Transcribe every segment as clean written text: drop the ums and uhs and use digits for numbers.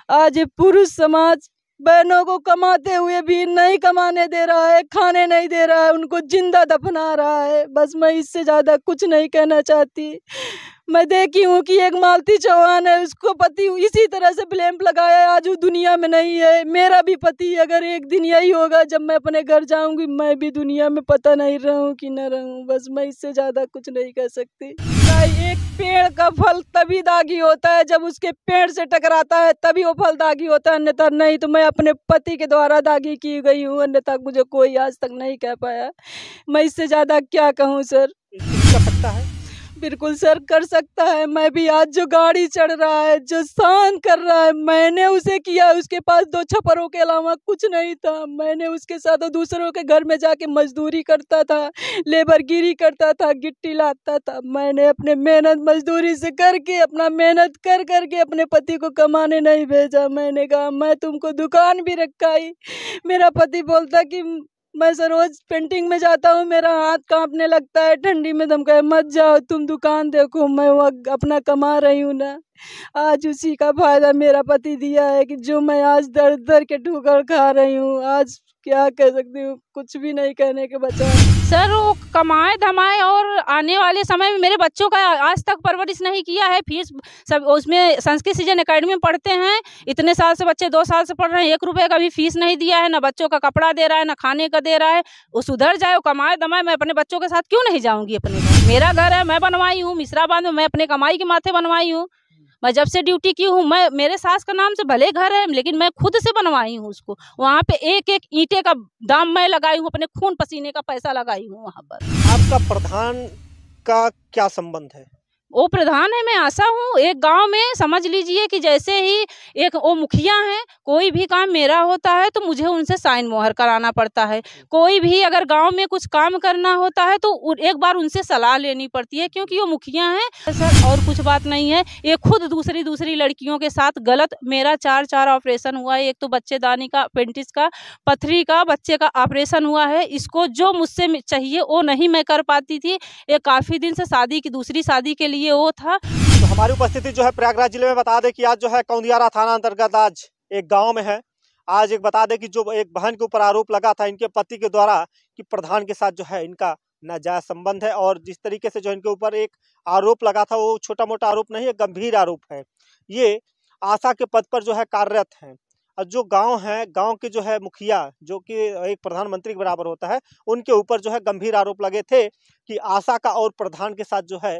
आज ये पुरुष समाज बहनों को कमाते हुए भी नहीं कमाने दे रहा है, खाने नहीं दे रहा है, उनको जिंदा दफना रहा है। बस मैं इससे ज़्यादा कुछ नहीं कहना चाहती। मैं देखी हूँ कि एक मालती चौहान है, उसको पति इसी तरह से ब्लेम लगाया है, आज वो दुनिया में नहीं है। मेरा भी पति अगर एक दिन यही होगा जब मैं अपने घर जाऊंगी, मैं भी दुनिया में पता नहीं रहूं कि न रहूं। बस मैं इससे ज़्यादा कुछ नहीं कह सकती। एक पेड़ का फल तभी दागी होता है जब उसके पेड़ से टकराता है, तभी वो फल दागी होता है, अन्यथा नहीं। तो मैं अपने पति के द्वारा दागी की गई हूँ, अन्यथा मुझे कोई आज तक नहीं कह पाया। मैं इससे ज़्यादा क्या कहूँ सर। कर सकता है, बिल्कुल सर कर सकता है। मैं भी आज जो गाड़ी चढ़ रहा है, जो सहन कर रहा है, मैंने उसे किया। उसके पास 2 छप्परों के अलावा कुछ नहीं था। मैंने उसके साथ दूसरों के घर में जाके मजदूरी करता था, लेबरगिरी करता था, गिट्टी लाता था। मैंने अपने मेहनत मजदूरी से करके, अपना मेहनत कर करके अपने पति को कमाने नहीं भेजा। मैंने कहा मैं तुमको दुकान भी रखाई। मेरा पति बोलता कि मैं सर रोज पेंटिंग में जाता हूँ, मेरा हाथ कांपने लगता है ठंडी में। धमकाए मत जाओ, तुम दुकान देखो, मैं वो अपना कमा रही हूँ ना। आज उसी का फायदा मेरा पति दिया है कि जो मैं आज दर दर के ठोकर खा रही हूँ। आज क्या कह सकती हूँ, कुछ भी नहीं कहने के बचा। सर वो कमाए धमाए और आने वाले समय में मेरे बच्चों का आज तक परवरिश नहीं किया है। फीस सब उसमें संस्कृत सृजन एकेडमी में पढ़ते हैं, इतने साल से बच्चे 2 साल से पढ़ रहे हैं, 1 रुपये का भी फीस नहीं दिया है। ना बच्चों का कपड़ा दे रहा है, ना खाने का दे रहा है। वो सुधर जाए, वो कमाए धमाए, मैं अपने बच्चों के साथ क्यों नहीं जाऊँगी अपने घर। मेरा घर है, मैं बनवाई हूँ मिश्राबाद में, मैं अपने कमाई के माथे बनवाई हूँ। मैं जब से ड्यूटी की हूँ, मैं मेरे सास का नाम से भले घर है, लेकिन मैं खुद से बनवाई हूँ उसको। वहाँ पे एक एक ईंटे का दाम मैं लगाई हूँ, अपने खून पसीने का पैसा लगाई हूँ वहाँ पर। आपका प्रधान का क्या संबंध है? वो प्रधान है, मैं आशा हूँ। एक गांव में समझ लीजिए कि जैसे ही एक वो मुखिया हैं, कोई भी काम मेरा होता है तो मुझे उनसे साइन मोहर कराना पड़ता है। कोई भी अगर गांव में कुछ काम करना होता है तो एक बार उनसे सलाह लेनी पड़ती है, क्योंकि वो मुखिया हैं सर। और कुछ बात नहीं है, ये खुद दूसरी लड़कियों के साथ गलत। मेरा 4 ऑपरेशन हुआ है। एक तो बच्चेदानी का, अपेंडिक्स का, पथरी का, बच्चे का ऑपरेशन हुआ है। इसको जो मुझसे चाहिए वो नहीं मैं कर पाती थी। ये काफ़ी दिन से दूसरी शादी के लिए वो था। तो हमारी उपस्थिति जो है प्रयागराज जिले में, बता दें कि आज जो है कौंदियारा थाना अंतर्गत आज एक गांव में है। आज एक बता दें कि जो एक बहन के ऊपर आरोप लगा था इनके पति के द्वारा कि प्रधान के साथ जो है इनका नाजायज संबंध है, और जिस तरीके से जो इनके ऊपर एक आरोप लगा था वो छोटा मोटा आरोप नहीं है, गंभीर आरोप है। ये आशा के पद पर जो है कार्यरत हैं। और जो गांव है, गांव के जो है मुखिया, जो कि एक प्रधानमंत्री के बराबर होता है, उनके ऊपर जो है गंभीर आरोप लगे थे कि आशा का और प्रधान के साथ जो है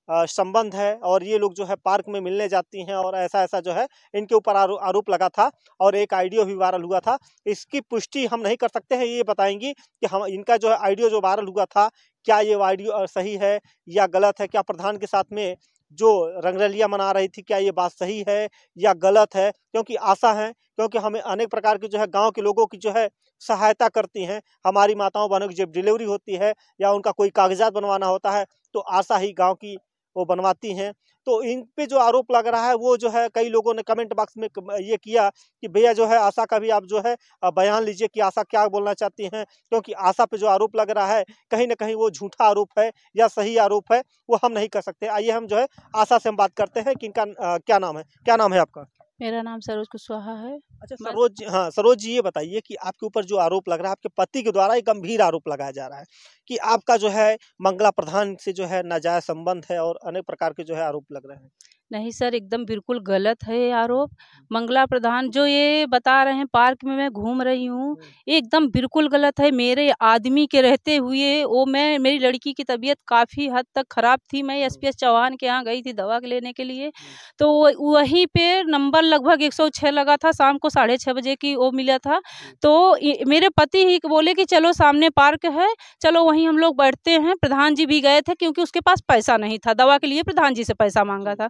संबंध है, और ये लोग जो है पार्क में मिलने जाती हैं, और ऐसा जो है इनके ऊपर आरोप लगा था, और एक ऑडियो भी वायरल हुआ था। इसकी पुष्टि हम नहीं कर सकते हैं, ये बताएंगी कि हम इनका जो है ऑडियो जो वायरल हुआ था, क्या ये ऑडियो सही है या गलत है। क्या प्रधान के साथ में जो रंगरलिया मना रही थी, क्या ये बात सही है या गलत है। क्योंकि आशा है, क्योंकि हमें अनेक प्रकार की जो है गाँव के लोगों की जो है सहायता करती हैं। हमारी माताओं बहनों की जब डिलीवरी होती है या उनका कोई कागजात बनवाना होता है तो आशा ही गाँव की वो बनवाती हैं। तो इन पे जो आरोप लग रहा है वो जो है कई लोगों ने कमेंट बॉक्स में ये किया कि भैया जो है आशा का भी आप जो है बयान लीजिए कि आशा क्या बोलना चाहती हैं, क्योंकि आशा पे जो आरोप लग रहा है कहीं ना कहीं वो झूठा आरोप है या सही आरोप है, वो हम नहीं कर सकते। आइए हम जो है आशा से हम बात करते हैं कि इनका क्या नाम है आपका? मेरा नाम सरोज कुशवाहा है। अच्छा सरोज, हाँ सरोज जी, ये बताइए कि आपके ऊपर जो आरोप लग रहा है, आपके पति के द्वारा एक गंभीर आरोप लगाया जा रहा है कि आपका जो है मंगला प्रधान से जो है नाजायज संबंध है, और अनेक प्रकार के जो है आरोप लग रहे हैं। नहीं सर, एकदम बिल्कुल गलत है ये आरोप। मंगला प्रधान जो ये बता रहे हैं पार्क में मैं घूम रही हूँ, एकदम बिल्कुल गलत है। मेरे आदमी के रहते हुए वो मेरी लड़की की तबीयत काफ़ी हद तक ख़राब थी। मैं एसपीएस चौहान के यहाँ गई थी दवा लेने के लिए, तो वहीं पे नंबर लगभग 106 लगा था। शाम को 6:30 बजे की वो मिला था। तो मेरे पति ही बोले कि चलो सामने पार्क है, चलो वहीं हम लोग बैठते हैं। प्रधान जी भी गए थे क्योंकि उसके पास पैसा नहीं था, दवा के लिए प्रधान जी से पैसा मांगा था।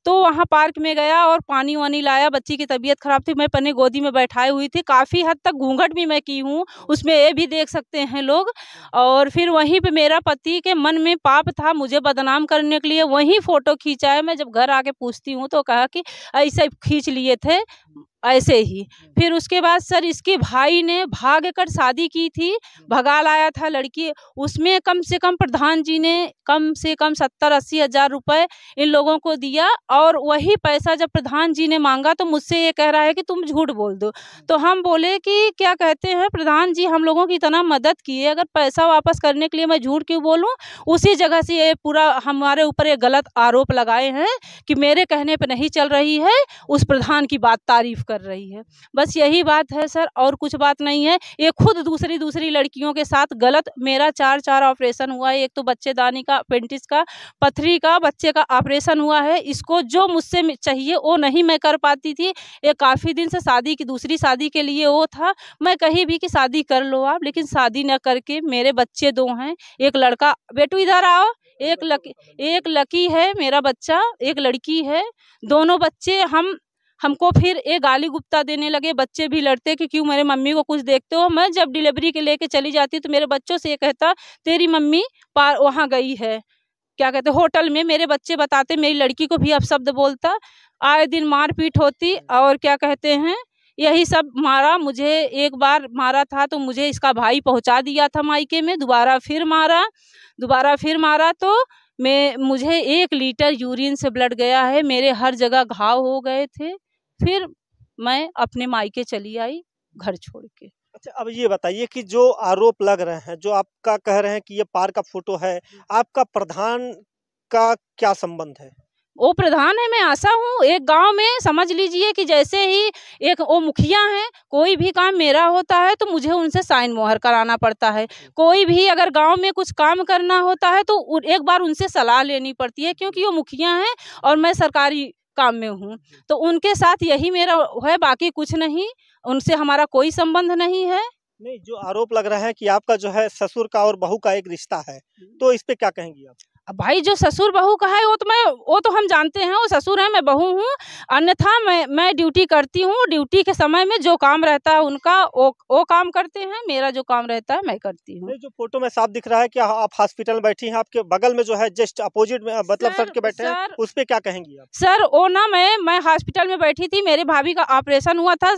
तो वहाँ पार्क में गया और पानी वानी लाया। बच्ची की तबीयत खराब थी, मैं अपने गोदी में बैठाई हुई थी। काफ़ी हद तक घूंघट भी मैं की हूँ, उसमें ये भी देख सकते हैं लोग। और फिर वहीं पे मेरा पति के मन में पाप था मुझे बदनाम करने के लिए, वहीं फ़ोटो खींचा है। मैं जब घर आके पूछती हूँ तो कहा कि ऐसे खींच लिए थे, ऐसे ही। फिर उसके बाद सर इसके भाई ने भाग कर शादी की थी, भगा लाया था लड़की। उसमें कम से कम प्रधान जी ने कम से कम 70-80 हज़ार रुपये इन लोगों को दिया, और वही पैसा जब प्रधान जी ने मांगा तो मुझसे ये कह रहा है कि तुम झूठ बोल दो। तो हम बोले कि क्या कहते हैं प्रधान जी, हम लोगों की इतना मदद किए, अगर पैसा वापस करने के लिए मैं झूठ क्यों बोलूं। उसी जगह से ये पूरा हमारे ऊपर एक गलत आरोप लगाए हैं कि मेरे कहने पर नहीं चल रही है, उस प्रधान की बात तारीफ कर रही है। बस यही बात है सर, और कुछ बात नहीं है। ये खुद दूसरी लड़कियों के साथ गलत, मेरा 4 ऑपरेशन हुआ है। एक तो बच्चेदानी का, अपेंडिक्स का, पथरी का, बच्चे का ऑपरेशन हुआ है। इसको जो मुझसे चाहिए वो नहीं मैं कर पाती थी। ये काफ़ी दिन से शादी की, दूसरी शादी के लिए वो था, मैं कहीं भी कि शादी कर लो आप, लेकिन शादी न करके मेरे बच्चे 2 हैं। एक लड़का, बेटू इधर आओ, एक लकी है मेरा बच्चा, एक लड़की है। दोनों बच्चे हमको फिर एक गाली गुप्ता देने लगे। बच्चे भी लड़ते कि क्यों मेरे मम्मी को कुछ देखते हो। मैं जब डिलीवरी के लेके चली जाती तो मेरे बच्चों से ये कहता तेरी मम्मी वहाँ गई है, क्या कहते होटल में। मेरे बच्चे बताते, मेरी लड़की को भी अपशब्द बोलता। आए दिन मारपीट होती, और क्या कहते हैं यही सब मारा। मुझे एक बार मारा था तो मुझे इसका भाई पहुंचा दिया था मायके में। दोबारा फिर मारा तो मुझे 1 लीटर यूरिन से ब्लड गया है। मेरे हर जगह घाव हो गए थे। फिर मैं अपने मायके चली आई घर छोड़ के। अच्छा, अब ये बताइए कि जो आरोप लग रहे हैं, जो आपका कह रहे हैं कि ये पार्क का फोटो है, आपका प्रधान का क्या संबंध है? वो प्रधान है, मैं आशा हूँ। एक गांव में समझ लीजिए कि जैसे ही एक वो मुखिया हैं, कोई भी काम मेरा होता है तो मुझे उनसे साइन मोहर कराना पड़ता है। कोई भी अगर गांव में कुछ काम करना होता है तो एक बार उनसे सलाह लेनी पड़ती है, क्योंकि वो मुखिया हैं और मैं सरकारी काम में हूँ। तो उनके साथ यही मेरा है, बाकी कुछ नहीं। उनसे हमारा कोई संबंध नहीं है। नहीं, जो आरोप लग रहा है कि आपका जो है ससुर का और बहू का एक रिश्ता है, तो इस पे क्या कहेंगी आप? अब भाई जो ससुर बहू का है वो तो हम जानते हैं, वो ससुर है, मैं बहू हूँ। अन्यथा मैं ड्यूटी करती हूँ। ड्यूटी के समय में जो काम रहता है उनका वो काम करते हैं, मेरा जो काम रहता है मैं करती हूँ। जो फोटो में साफ दिख रहा है कि आप हॉस्पिटल में बैठी हैं, आपके बगल में जो है जस्ट अपोजिट में मतलब सर के बैठे हैं, उस पे क्या कहेंगी आप? सर वो ना मैं हॉस्पिटल में बैठी थी, मेरे भाभी का ऑपरेशन हुआ था।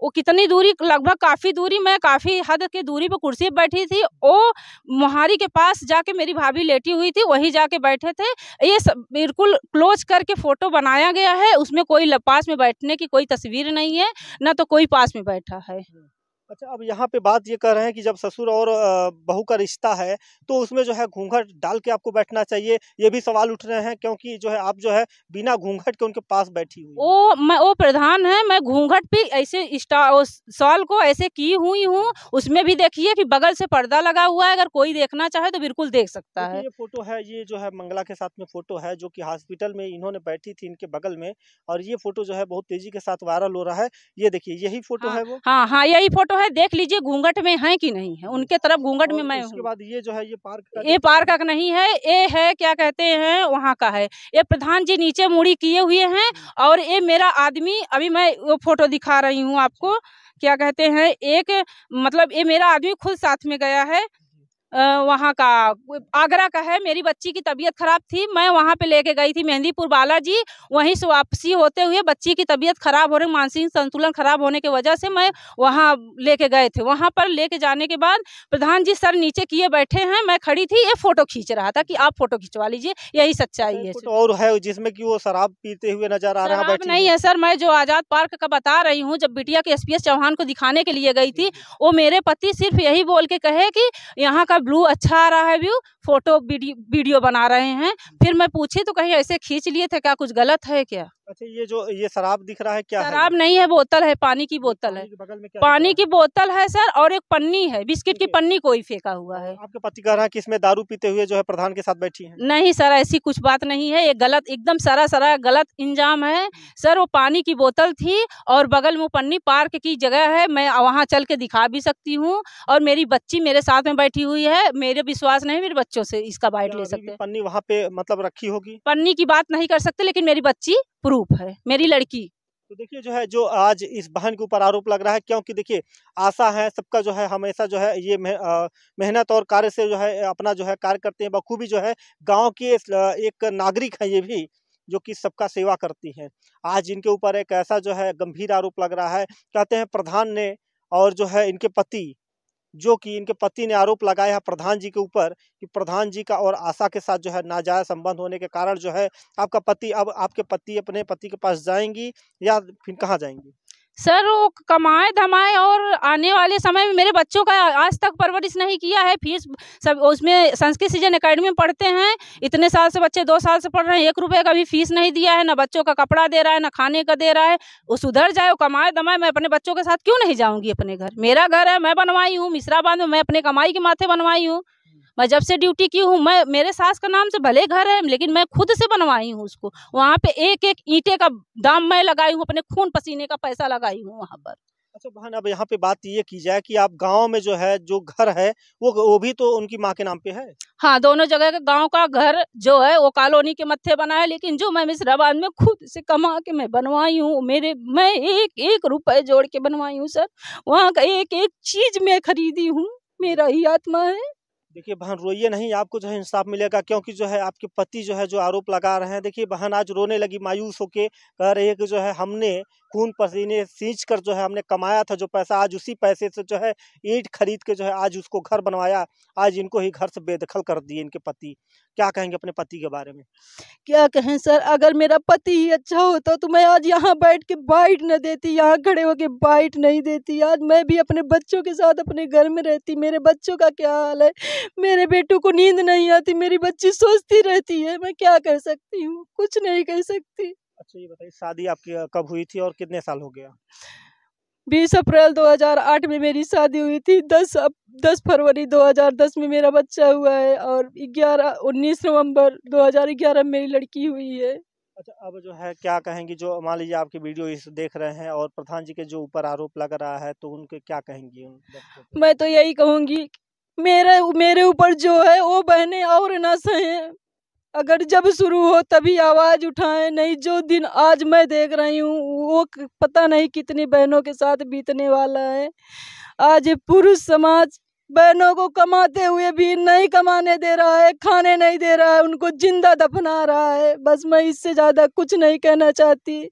वो कितनी दूरी, लगभग काफ़ी दूरी, मैं काफ़ी हद की दूरी पर कुर्सी पर बैठी थी। वो मोहारी के पास जाके मेरी भाभी लेटी हुई थी, वही जाके बैठे थे। ये सब बिल्कुल क्लोज करके फोटो बनाया गया है। उसमें कोई पास में बैठने की कोई तस्वीर नहीं है, ना तो कोई पास में बैठा है। अच्छा, अब यहाँ पे बात ये कर रहे हैं कि जब ससुर और बहू का रिश्ता है तो उसमें जो है घूंघट डाल के आपको बैठना चाहिए, ये भी सवाल उठ रहे हैं, क्योंकि जो है आप जो है बिना घूंघट के उनके पास बैठी हुई। वो प्रधान है, मैं घूंघट भी ऐसे सॉल को ऐसे की हुई हूँ। उसमें भी देखिए कि बगल से पर्दा लगा हुआ है, अगर कोई देखना चाहे तो बिल्कुल देख सकता है। ये फोटो है, ये जो है मंगला के साथ में फोटो है, जो कि हॉस्पिटल में इन्होंने बैठी थी इनके बगल में, और ये फोटो जो है बहुत तेजी के साथ वायरल हो रहा है। ये देखिए, यही फोटो है वो। हाँ, यही फोटो है। देख लीजिए घूंघट में है कि नहीं है, उनके तरफ घूंघट में मैं हूँ। उसके बाद ये जो है ये पार्क का नहीं है, ये है क्या कहते हैं वहाँ का है। ये प्रधान जी नीचे मुड़ी किए हुए हैं, और ये मेरा आदमी, अभी मैं वो फोटो दिखा रही हूँ आपको, क्या कहते हैं एक मतलब ये मेरा आदमी खुद साथ में गया है। वहाँ का आगरा का है। मेरी बच्ची की तबीयत खराब थी, मैं वहाँ पे लेके गई थी मेहंदीपुर बालाजी। वहीं से वापसी होते हुए बच्ची की तबीयत खराब हो रही, मानसिक संतुलन खराब होने की वजह से मैं वहाँ लेके गए थे। वहाँ पर लेके जाने के बाद प्रधान जी सर नीचे किए बैठे हैं, मैं खड़ी थी, ये फोटो खींच रहा था कि आप फोटो खिंचवा लीजिए, यही सच्चाई है। और है जिसमें कि वो शराब पीते हुए नजर आ रहा है। नहीं है सर, मैं जो आजाद पार्क का बता रही हूँ, जब बिटिया के SPS चौहान को दिखाने के लिए गई थी, वो मेरे पति सिर्फ यही बोल के कहे कि यहाँ का ब्लू अच्छा आ रहा है, व्यू, फोटो वीडियो बना रहे हैं। फिर मैं पूछी तो कहीं ऐसे खींच लिए थे क्या, कुछ गलत है क्या? अच्छा, ये जो ये शराब दिख रहा है क्या है? शराब नहीं है, बोतल है, पानी की बोतल है। पानी की बोतल है सर, और एक पन्नी है, बिस्किट की पन्नी कोई फेंका हुआ है। आपके पति कह रहा है कि इसमें दारू पीते हुए जो है प्रधान के साथ बैठी है। नहीं सर, ऐसी कुछ बात नहीं है, ये गलत, एकदम सरासर गलत इंजाम है सर। वो पानी की बोतल थी और बगल में पन्नी, पार्क की जगह है, मैं वहाँ चल के दिखा भी सकती हूँ। और मेरी बच्ची मेरे साथ में बैठी हुई है, मेरे विश्वास नहीं, मेरे बच्चों से इसका बाइट ले सकते। पन्नी वहाँ पे मतलब रखी होगी? पन्नी की बात नहीं कर सकते, लेकिन मेरी बच्ची प्रूफ है, मेरी लड़की। तो देखिए जो है, जो आज इस बहन के ऊपर आरोप लग रहा है, क्योंकि देखिए आशा है सबका जो है, हमेशा जो है ये मेहनत और कार्य से जो है अपना जो है कार्य करते हैं बखूबी, जो है गांव के एक नागरिक है ये भी, जो कि सबका सेवा करती हैं। आज इनके ऊपर एक ऐसा जो है गंभीर आरोप लग रहा है। कहते हैं प्रधान ने और जो है इनके पति, जो कि इनके पति ने आरोप लगाया है प्रधान जी के ऊपर कि प्रधान जी का और आशा के साथ जो है नाजायज संबंध होने के कारण जो है आपका पति, अब आपके पति अपने पति के पास जाएंगी या फिर कहाँ जाएंगी? सर वो कमाए धमाए और आने वाले समय में मेरे बच्चों का आज तक परवरिश नहीं किया है। फीस सब उसमें संस्कृत सृजन एकेडमी में पढ़ते हैं, इतने साल से बच्चे 2 साल से पढ़ रहे हैं, 1 रुपये का भी फीस नहीं दिया है, ना बच्चों का कपड़ा दे रहा है, ना खाने का दे रहा है। वो सुधर जाए, वो कमाए धमाए, मैं अपने बच्चों के साथ क्यों नहीं जाऊँगी अपने घर? मेरा घर है, मैं बनवाई हूँ मिश्राबाद में, मैं अपने कमाई के माथे बनवाई हूँ। मैं जब से ड्यूटी की हूँ, मैं मेरे सास का नाम से भले घर है लेकिन मैं खुद से बनवाई हूँ उसको। वहाँ पे एक एक ईंटे का दाम मैं लगाई हूँ, अपने खून पसीने का पैसा लगाई हूँ वहाँ पर। अच्छा बहन, अब यहाँ पे बात ये की जाए कि आप गांव में जो है जो घर है वो भी तो उनकी माँ के नाम पे है। हाँ, दोनों जगह का गांव का घर जो है वो कॉलोनी के मत्थे बना है, लेकिन जो मैं मिश्राबाद में खुद से कमा के मैं बनवाई हूँ, मैं एक एक रुपए जोड़ के बनवाई हूँ सर। वहाँ का एक एक चीज मैं खरीदी हूँ, मेरा ही आत्मा है। देखिए बहन, रोइए नहीं, आपको जो है इंसाफ मिलेगा, क्योंकि जो है आपके पति जो है जो आरोप लगा रहे हैं। देखिए बहन आज रोने लगी, मायूस होके कह रही है कि जो है हमने खून पसीने सींच कर जो है हमने कमाया था जो पैसा, आज उसी पैसे से जो है ईंट खरीद के जो है आज उसको घर बनवाया, आज इनको ही घर से बेदखल कर दिए इनके पति। क्या कहेंगे अपने पति के बारे में? क्या कहें सर, अगर मेरा पति ही अच्छा होता तो मैं आज यहाँ बैठ के बाइट न देती, यहाँ खड़े होके बाइट नहीं देती। आज मैं भी अपने बच्चों के साथ अपने घर में रहती। मेरे बच्चों का क्या हाल है, मेरे बेटों को नींद नहीं आती, मेरी बच्ची सोचती रहती है। मैं क्या कर सकती हूँ, कुछ नहीं कर सकती। अच्छा ये बताइए, शादी आपकी कब हुई थी और कितने साल हो गया? 20 अप्रैल 2008 में मेरी शादी हुई थी। 10 फरवरी 2010 में मेरा बच्चा हुआ है और 19 नवंबर 2011 में मेरी लड़की हुई है। अच्छा अब जो है क्या कहेंगी, जो मान लीजिए आपके वीडियो इस देख रहे हैं और प्रधान जी के जो ऊपर आरोप लग रहा है, तो उनके क्या कहेंगी उन बच्चों को? मैं तो यही कहूँगी, मेरे ऊपर जो है वो बहनें और ना सहें। अगर जब शुरू हो तभी आवाज़ उठाएं, नहीं जो दिन आज मैं देख रही हूँ वो पता नहीं कितनी बहनों के साथ बीतने वाला है। आज ये पुरुष समाज बहनों को कमाते हुए भी नहीं कमाने दे रहा है, खाने नहीं दे रहा है, उनको जिंदा दफना रहा है। बस मैं इससे ज़्यादा कुछ नहीं कहना चाहती।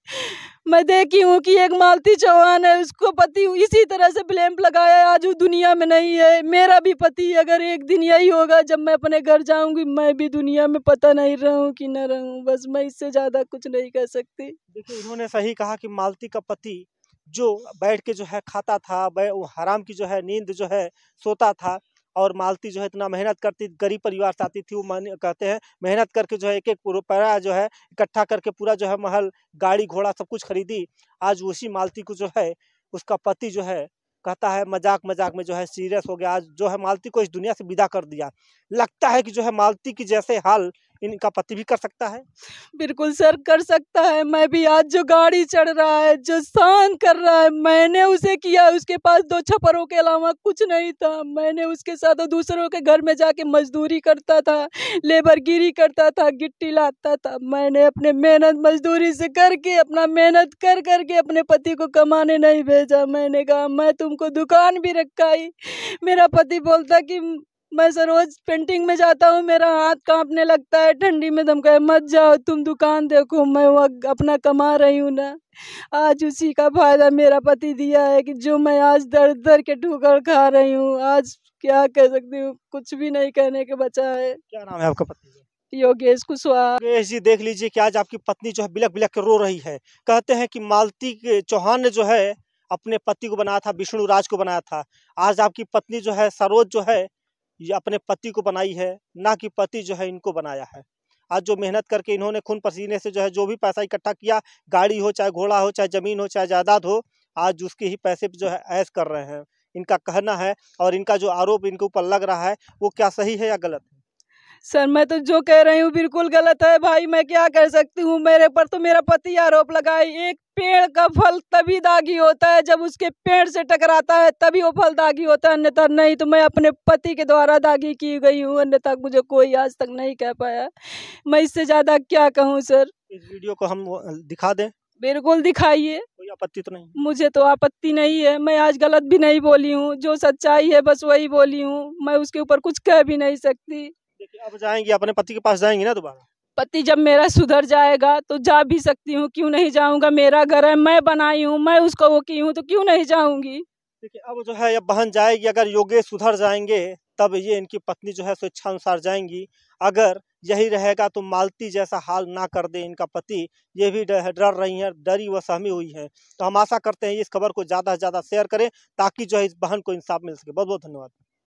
मैं देखी हूँ कि एक मालती चौहान है, उसको पति इसी तरह से ब्लेम लगाया है, आज वो दुनिया में नहीं है। मेरा भी पति अगर एक दिन यही होगा जब मैं अपने घर जाऊंगी, मैं भी दुनिया में पता नहीं रहूं कि न रहूं। बस मैं इससे ज़्यादा कुछ नहीं कह सकती। देखिए उन्होंने सही कहा कि मालती का पति जो बैठ के जो है खाता था, वो हराम की जो है नींद जो है सोता था, और मालती जो है इतना मेहनत करती, गरीब परिवार से आती थी, वो कहते हैं मेहनत करके जो है एक एक रुपया जो है इकट्ठा करके पूरा जो है महल, गाड़ी घोड़ा सब कुछ खरीदी। आज उसी मालती को जो है उसका पति जो है कहता है मजाक मजाक में जो है सीरियस हो गया, आज जो है मालती को इस दुनिया से विदा कर दिया। लगता है कि जो है मालती की जैसे हाल इनका पति भी कर सकता है। बिल्कुल सर, कर सकता है। मैं भी आज जो गाड़ी चढ़ रहा है, जो शान कर रहा है, मैंने उसे किया। उसके पास 2 छप्परों के अलावा कुछ नहीं था। मैंने उसके साथ दूसरों के घर में जाके मजदूरी करता था, लेबरगिरी करता था, गिट्टी लाता था। मैंने अपने मेहनत मजदूरी से करके, अपना मेहनत कर करके अपने पति को कमाने नहीं भेजा। मैंने कहा मैं तुमको दुकान भी रखाई। मेरा पति बोलता कि मैं सर रोज पेंटिंग में जाता हूँ, मेरा हाथ कांपने लगता है, ठंडी में धमकाए मत जाओ, तुम दुकान देखो, मैं वो अपना कमा रही हूँ ना। आज उसी का फायदा मेरा पति दिया है कि जो मैं आज दर दर के ठोकर खा रही हूँ। आज क्या कह सकती हूँ, कुछ भी नहीं कहने के बचा है। क्या नाम है आपका पति? योगेश कुशवाहा। योगेश जी, देख लीजिए कि आज आपकी पत्नी जो है बिलक बिलक के रो रही है। कहते हैं कि मालती के चौहान ने जो है अपने पति को बनाया था, विष्णु राज को बनाया था। आज आपकी पत्नी जो है सरोज जो है ये अपने पति को बनाई है, ना कि पति जो है इनको बनाया है। आज जो मेहनत करके इन्होंने खून पसीने से जो है जो भी पैसा इकट्ठा किया, गाड़ी हो चाहे घोड़ा हो चाहे ज़मीन हो चाहे जायदाद हो, आज उसके ही पैसे पे जो है ऐश कर रहे हैं, इनका कहना है। और इनका जो आरोप इनके ऊपर लग रहा है वो क्या सही है या गलत है? सर मैं तो जो कह रही हूँ बिल्कुल गलत है भाई। मैं क्या कर सकती हूँ, मेरे पर तो मेरा पति आरोप लगाए। एक पेड़ का फल तभी दागी होता है जब उसके पेड़ से टकराता है, तभी वो फल दागी होता है, अन्यथा नहीं। तो मैं अपने पति के द्वारा दागी की गई हूँ, अन्यथा मुझे कोई आज तक नहीं कह पाया। मैं इससे ज़्यादा क्या कहूँ सर। इस वीडियो को हम दिखा दें? बिल्कुल दिखाइए, कोई आपत्ति तो नहीं? मुझे तो आपत्ति नहीं है। मैं आज गलत भी नहीं बोली हूँ, जो सच्चाई है बस वही बोली हूँ। मैं उसके ऊपर कुछ कह भी नहीं सकती। देखिए अब जाएंगी अपने पति के पास जाएंगी ना दोबारा? पति जब मेरा सुधर जाएगा तो जा भी सकती हूँ, क्यों नहीं जाऊँगा। मेरा घर है, मैं बनाई हूँ, मैं उसको वो की हूँ, तो क्यों नहीं जाऊँगी। देखिए अब जो है ये बहन जाएगी, अगर योगेश सुधर जाएंगे तब ये इनकी पत्नी जो है सो इच्छा अनुसार जाएंगी। अगर यही रहेगा तो मालती जैसा हाल ना कर दे इनका पति, ये भी डर रही हैं, डरी व सहमी हुई हैं। तो हम आशा करते हैं इस खबर को ज़्यादा से ज़्यादा शेयर करें ताकि जो है इस बहन को इंसाफ मिल सके। बहुत बहुत धन्यवाद।